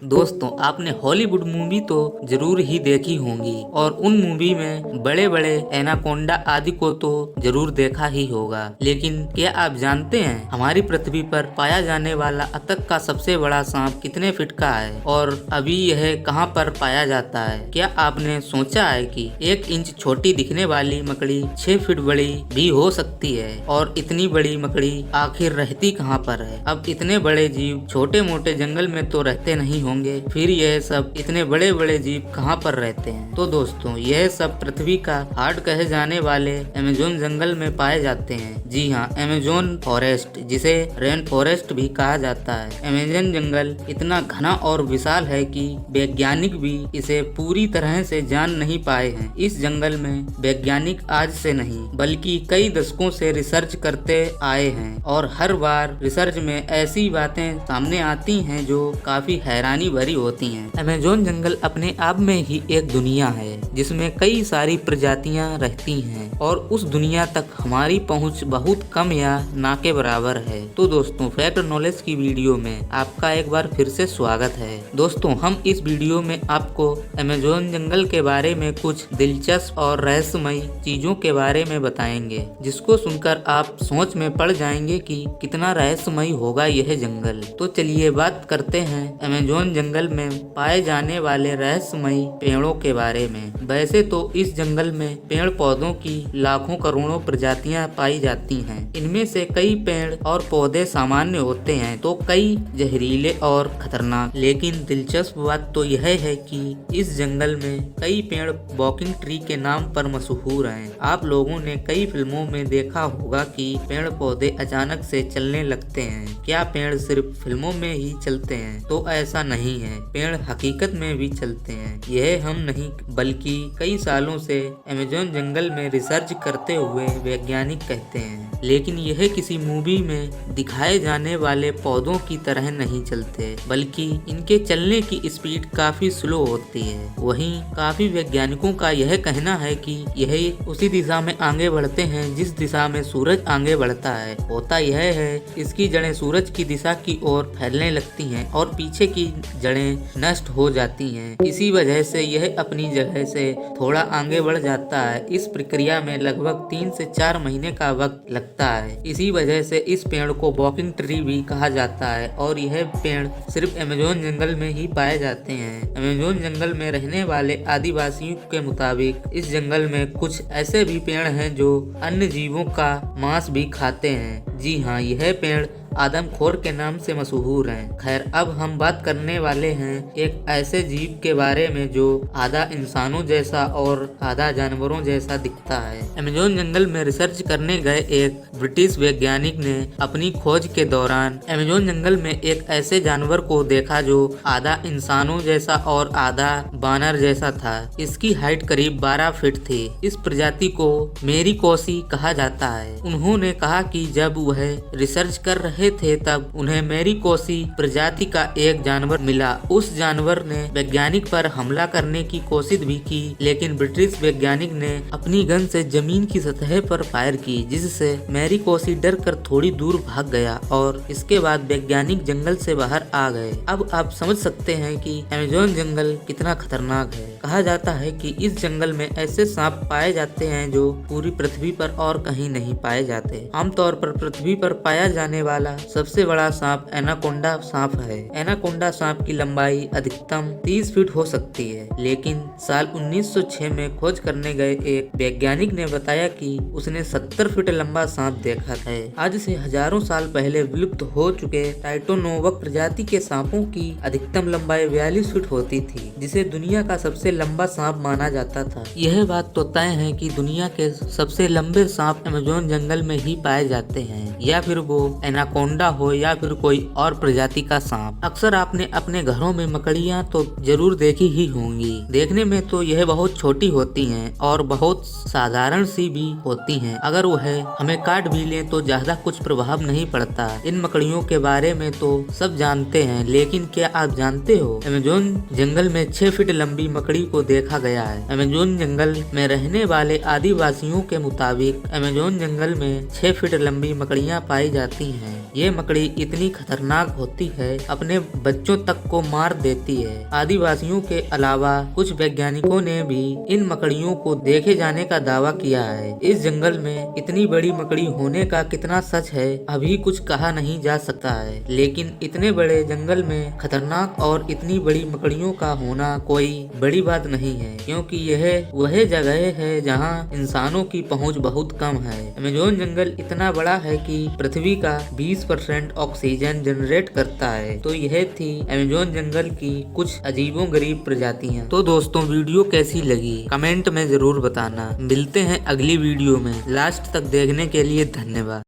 दोस्तों, आपने Hollywood movie तो जरूर ही देखी होंगी और उन मूवी में बड़े बड़े एनाकोंडा आदि को तो जरूर देखा ही होगा। लेकिन क्या आप जानते हैं हमारी पृथ्वी पर पाया जाने वाला अब तक का सबसे बड़ा सांप कितने फीट का है और अभी यह कहां पर पाया जाता है? क्या आपने सोचा है कि 1 इंच छोटी दिखने वाली मकड़ी 6 फीट बड़ी भी हो सकती है? और इतनी बड़ी मकड़ी आखिर रहती कहां पर है? अब इतने बड़े जीव छोटे मोटे जंगल में तो रहते नहीं होंगे, फिर यह सब इतने बड़े बड़े जीव कहां पर रहते हैं? तो दोस्तों, यह सब पृथ्वी का हार्ट कहे जाने वाले अमेज़न जंगल में पाए जाते हैं। जी हाँ, अमेज़न फॉरेस्ट, जिसे रेन फॉरेस्ट भी कहा जाता है। अमेज़न जंगल इतना घना और विशाल है कि वैज्ञानिक भी इसे पूरी तरह से जान नहीं पाए हैं। इस जंगल में वैज्ञानिक आज से नहीं बल्कि कई दशकों से रिसर्च करते आए हैं और हर बार रिसर्च में ऐसी बातें सामने आती हैं जो काफी हैरानी भरी होती हैं। अमेज़न जंगल अपने आप में ही एक दुनिया है जिसमें कई सारी प्रजातियां रहती हैं और उस दुनिया तक हमारी पहुंच बहुत कम या ना के बराबर है। तो दोस्तों, फैक्ट नॉलेज की वीडियो में आपका एक बार फिर से स्वागत है। दोस्तों, हम इस वीडियो में आपको अमेज़न जंगल के बारे में कुछ दिलचस्प और रहस्यमयी चीजों के बारे में बताएंगे, जिसको सुनकर आप सोच में पड़ जाएंगे कि कितना रहस्यमयी होगा यह जंगल। तो चलिए बात करते हैं अमेज़न जंगल में पाए जाने वाले रहस्यमयी पेड़ों के बारे में। वैसे तो इस जंगल में पेड़ पौधों की लाखों करोड़ों प्रजातियां पाई जाती हैं। इनमें से कई पेड़ और पौधे सामान्य होते हैं तो कई जहरीले और खतरनाक। लेकिन दिलचस्प बात तो यह है कि इस जंगल में कई पेड़ वॉकिंग ट्री के नाम पर मशहूर हैं। आप लोगों ने कई फिल्मों में देखा होगा कि पेड़ पौधे अचानक से चलने लगते हैं। क्या पेड़ सिर्फ फिल्मों में ही चलते हैं? तो ऐसा नहीं है, पेड़ हकीकत में भी चलते हैं। यह हम नहीं बल्कि कई सालों से अमेज़न जंगल में रिसर्च करते हुए वैज्ञानिक कहते हैं। लेकिन यह किसी मूवी में दिखाए जाने वाले पौधों की तरह नहीं चलते, बल्कि इनके चलने की स्पीड काफी स्लो होती है। वहीं काफी वैज्ञानिकों का यह कहना है कि यह उसी दिशा में आगे बढ़ते हैं जिस दिशा में सूरज आगे बढ़ता है। होता यह है, इसकी जड़ें सूरज की दिशा की ओर फैलने लगती हैं और पीछे की जड़ें नष्ट हो जाती हैं। इसी वजह से यह अपनी जगह से थोड़ा आगे बढ़ जाता है। इस प्रक्रिया में लगभग 3 से 4 महीने का वक्त लगता है। इसी वजह से इस पेड़ को वॉकिंग ट्री भी कहा जाता है और यह पेड़ सिर्फ अमेज़न जंगल में ही पाए जाते हैं। अमेज़न जंगल में रहने वाले आदिवासियों के मुताबिक इस जंगल में कुछ ऐसे भी पेड़ हैं जो अन्य जीवों का मांस भी खाते हैं। जी हाँ, यह पेड़ आदमखोर के नाम से मशहूर हैं। खैर, अब हम बात करने वाले हैं एक ऐसे जीव के बारे में जो आधा इंसानों जैसा और आधा जानवरों जैसा दिखता है। अमेज़न जंगल में रिसर्च करने गए एक ब्रिटिश वैज्ञानिक ने अपनी खोज के दौरान अमेज़न जंगल में एक ऐसे जानवर को देखा जो आधा इंसानों जैसा और आधा बानर जैसा था। इसकी हाइट करीब 12 फीट थी। इस प्रजाति को मेरिकोसी कहा जाता है। उन्होंने कहा कि जब वह रिसर्च कर रहे थे तब उन्हें मेरिकोसी प्रजाति का एक जानवर मिला। उस जानवर ने वैज्ञानिक पर हमला करने की कोशिश भी की, लेकिन ब्रिटिश वैज्ञानिक ने अपनी गन से जमीन की सतह पर फायर की, जिससे मेरिकोसी डर कर थोड़ी दूर भाग गया और इसके बाद वैज्ञानिक जंगल से बाहर आ गए। अब आप समझ सकते हैं कि अमेज़न जंगल कितना खतरनाक है। कहा जाता है कि इस जंगल में ऐसे सांप पाए जाते हैं जो पूरी पृथ्वी पर और कहीं नहीं पाए जाते। आमतौर पर पृथ्वी पर पाया जाने वाला सबसे बड़ा सांप एनाकोंडा सांप है। एनाकोंडा सांप की लंबाई अधिकतम 30 फीट हो सकती है, लेकिन साल 1906 में खोज करने गए एक वैज्ञानिक ने बताया कि उसने 70 फीट लंबा सांप देखा है। आज से हजारों साल पहले विलुप्त हो चुके टाइटोनोवक प्रजाति के सांपों की अधिकतम लंबाई 42 फीट होती थी, जिसे दुनिया का सबसे लंबा सांप माना जाता था। यह बात तो तय है कि दुनिया के सबसे लंबे सांप अमेज़न जंगल में ही पाए जाते हैं, या फिर वो एनाकोंडा हो या फिर कोई और प्रजाति का सांप। अक्सर आपने अपने घरों में मकड़ियां तो जरूर देखी ही होंगी। देखने में तो यह बहुत छोटी होती हैं और बहुत साधारण सी भी होती हैं। अगर वह हमें काट भी लें तो ज्यादा कुछ प्रभाव नहीं पड़ता। इन मकड़ियों के बारे में तो सब जानते हैं, लेकिन क्या आप जानते हो अमेज़न जंगल में 6 फीट लंबी मकड़ी को देखा गया है। अमेज़न जंगल में रहने वाले आदिवासियों के मुताबिक अमेज़न जंगल में 6 फीट लंबी मकड़ियां पाई जाती हैं। ये मकड़ी इतनी खतरनाक होती है, अपने बच्चों तक को मार देती है। आदिवासियों के अलावा कुछ वैज्ञानिकों ने भी इन मकड़ियों को देखे जाने का दावा किया है। इस जंगल में इतनी बड़ी मकड़ी होने का कितना सच है अभी कुछ कहा नहीं जा सकता है, लेकिन इतने बड़े जंगल में खतरनाक और इतनी बड़ी मकड़ियों का होना कोई बड़ी बात नहीं है, क्योंकि यह वह जगह है जहां इंसानों की पहुंच बहुत कम है। अमेज़न जंगल इतना बड़ा है कि पृथ्वी का 20% ऑक्सीजन जनरेट करता है। तो यह थी अमेज़न जंगल की कुछ अजीबो गरीब प्रजातियां। तो दोस्तों, वीडियो कैसी लगी कमेंट में जरूर बताना। मिलते हैं अगली वीडियो में। लास्ट तक देखने के लिए धन्यवाद।